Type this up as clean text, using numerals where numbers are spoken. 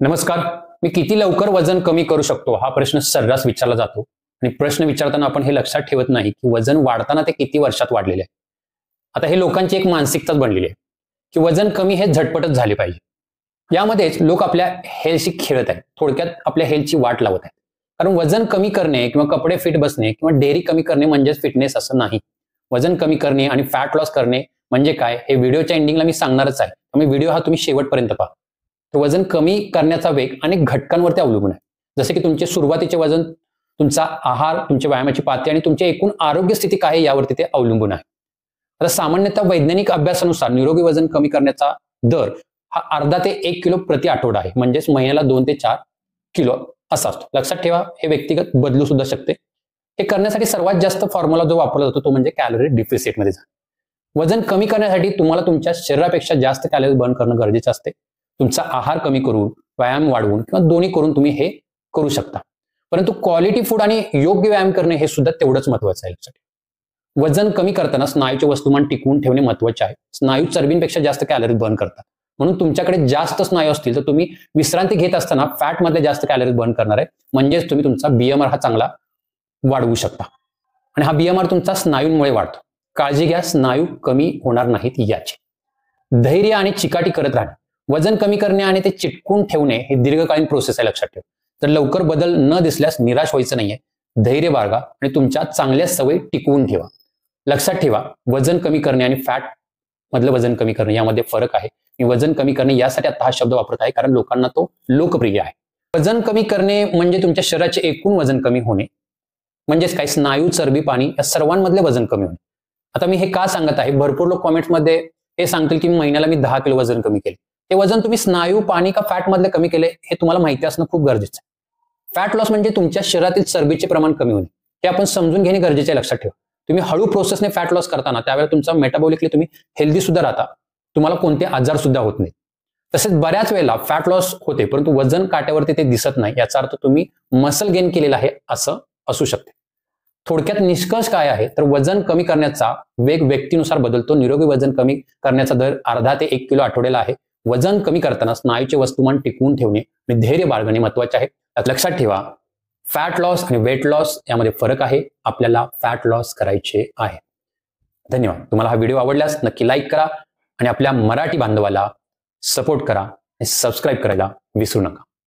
नमस्कार. मी किती लवकर वजन कमी करू शकतो हा प्रश्न सर्रास विचारला जातो आणि प्रश्न विचारताना आपण हे लक्षात ठेवत नाही की वजन वाढताना ते किती वर्षात वाढलेले आहे. आता हे लोकांची एक मानसिकताच बनलेली आहे की वजन कमी हे झटपटच झाले पाहिजे. यामध्येच लोक आपल्या हेल्थशी खेळत आहेत, थोडक्यात आपल्या हेल्थची वाट लावत आहेत. कारण वजन कमी करणे किंवा कपडे फिट बसणे किंवा डेअरी कमी करणे म्हणजेच फिटनेस असं नाही. वजन कमी करणे आणि फॅट लॉस करणे म्हणजे काय हे व्हिडिओच्या एंडिंगला मी सांगणारच आहे. त्यामुळे व्हिडिओ हा तुम्ही शेवटपर्यंत पहा. तर वजन कमी करण्याचा वेग अनेक घटकांवरती अवलंबून आहे. जसे की तुमचे सुरुवातीचे वजन, तुमचा आहार, तुमची व्यायामाची पातळी आणि तुमची एकूण आरोग्य स्थिती काय आहे यावरती ते अवलंबून आहे. आता सामान्यतः वैज्ञानिक अभ्यासानुसार निरोगी वजन कमी करण्याचा दर हा अर्धा ते 1 किलो प्रति आठवडा आहे. म्हणजेच महिन्याला 2 ते 4 किलो असा असतो. लक्षात ठेवा, हे व्यक्तिगत बदलू सुद्धा शकते. हे करण्यासाठी सर्वात जास्त फॉर्म्युला जो वापरला जातो तो म्हणजे कॅलरी डिफिसिटमध्ये जाणे. वजन कमी करण्यासाठी तुम्हाला तुमच्या शरीरापेक्षा जास्त कॅलरी बर्न करणं गरजेचं असते. तुमचा आहार कमी करून, व्यायाम वाढवून किंवा दोन्ही करून तुम्ही हे करू शकता. परंतु क्वालिटी फूड आणि योग्य व्यायाम करणे हे सुद्धा तेवढंच महत्वाचं आहे. लक्षात ठेवा, वजन कमी करताना स्नायूचे वस्तुमान टिकवून ठेवणे महत्वाचे आहे. स्नायू चरबींपेक्षा जास्त कॅलरीज बर्न करतात. म्हणून तुमच्याकडे जास्त स्नायू असतील तर तुम्ही विश्रांती घेत असताना फॅट मधले जास्त कॅलरीज बर्न करणार आहे. म्हणजेच तुम्ही तुमचा बीएमआर हा चांगला वाढवू शकता. आणि हा बीएमआर तुमचा स्नायूंमुळे वाढतो. काळजी घ्या, स्नायू कमी होणार नाहीत याची. धैर्य आणि चिकाटी करत राहणे. वजन कमी करणे आणि ते चिटकून ठेवणे हे दीर्घकालीन प्रोसेस आहे. लक्षात ठेवा, तर लवकर बदल न दिसल्यास निराश व्हायचं नाहीये. धैर्य बाळगा आणि तुमच्या चांगल्या सवयी टिकवून ठेवा. लक्षात ठेवा, वजन कमी करणे आणि फॅट मधलं वजन कमी करणे यामध्ये फरक आहे. मी वजन कमी करणे यासाठी आता हा शब्द वापरत आहे कारण लोकांना तो लोकप्रिय आहे. वजन कमी करणे म्हणजे तुमच्या शरीराचे एकूण वजन कमी होणे, म्हणजेच काय, स्नायू, चरबी, पाणी या सर्वांमधले वजन कमी होणे. आता मी हे का सांगत आहे, भरपूर लोक कॉमेंट्समध्ये हे सांगतील की महिन्याला मी 10 किलो वजन कमी केले. ते वजन तुम्ही स्नायू, पाणी का फॅट मधले कमी केले हे तुम्हाला माहिती असणं खूप गरजेचं आहे. फॅट लॉस म्हणजे तुमच्या शरीरातील चरबीचे प्रमाण कमी होणे. हे आपण समजून घेणे गरजेचे आहे. लक्षात ठेवा, तुम्ही हळू प्रोसेसने फॅट लॉस करताना त्यावेळेला तुमचा मेटाबॉलिकली तुम्ही हेल्दी सुद्धा राहता. तुम्हाला कोणते आजार सुद्धा होत नाहीत. तसेच बऱ्याच वेळेला फॅट लॉस होते परंतु वजन काट्यावरती ते दिसत नाही. याचा अर्थ तुम्ही मसल गेन केलेला आहे असं असू शकते. थोडक्यात निष्कर्ष काय आहे, तर वजन कमी करण्याचा वेग व्यक्तीनुसार बदलतो. निरोगी वजन कमी करण्याचा दर अर्धा ते 1 किलो आठवड्याला आहे. वजन कमी करताना स्नायूचे वस्तुमान टिकवून ठेवणे आणि धैर्य बाळगणे महत्वाचे आहे. लक्षात ठेवा, फॅट लॉस आणि वेट लॉस यामध्ये फरक आहे. आपल्याला फॅट लॉस करायचे आहे. धन्यवाद. तुम्हाला हा व्हिडिओ आवडल्यास नक्की लाईक करा आणि आपल्या मराठी बांधवाला सपोर्ट करा आणि सबस्क्राईब करायला विसरू नका.